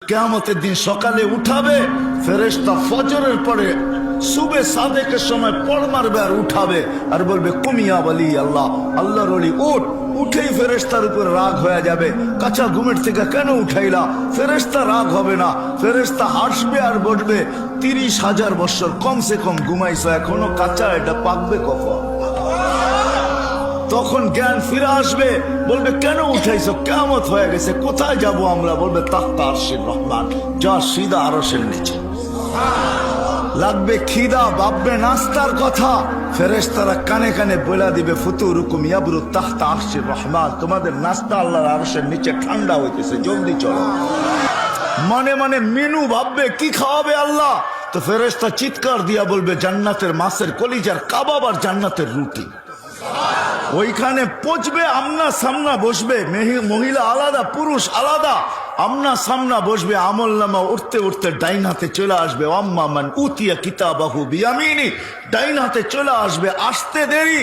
কিয়ামতের দিন সকালে উঠাবে ফেরেশতা, ফজরের পরে সুবে সাদেকের সময় পড় মারবে আর উঠাবে আর বলবে কুমিয়া বলি আল্লাহ, আল্লাহর ওলি উঠ। উঠেই ফেরেশতার উপর রাগ হয়ে যাবে, কাঁচা ঘুমের থেকে কেন উঠাইলা? ফেরেশতা রাগ হবে না, ফেরেশতা হাসবে আর বলবে 30,000 বছর কমসে কম ঘুমাইছো, এখনো কাঁচা, এটা পাকবে কখন? তখন জ্ঞান ফিরে আসবে, বলবে কেন উঠাইছো? কিয়ামত হয়ে গেছে, কোথায় যাব আমরা? বলবে তাহতা আরশির রহমান, যা সিধা আরশের নিচে। লাগবে খিদা, ভাববে নাস্তার কথা, ফেরেশতারা কানে কানে বলে দিবে ফুতুরুকুম ইয়াবরু তাহতা আরশির রহমান, তোমাদের নাস্তা আল্লাহর আরশের নিচে ঠান্ডা হইতেছে, জলদি চলো। মনে মনে মেনু ভাববে কি খাওয়াবে আল্লাহ, তো ফেরেশতা চিৎকার দিয়া বলবে জান্নাতের মাছের কলিজার কাবাব আর জান্নাতের রুটি। ওইখানে পচবে, আমনা সামনা বসবে, মহিলা আলাদা পুরুষ আলাদা, আমনা সামনা বসবে, আমল নামা উঠতে উঠতে ডাইন হাতে চলে আসবে, আম্মা মান উতিয়া কিতাবাহু বিয়ামিনি, ডাইন হাতে চলে আসবে, আসতে দেরি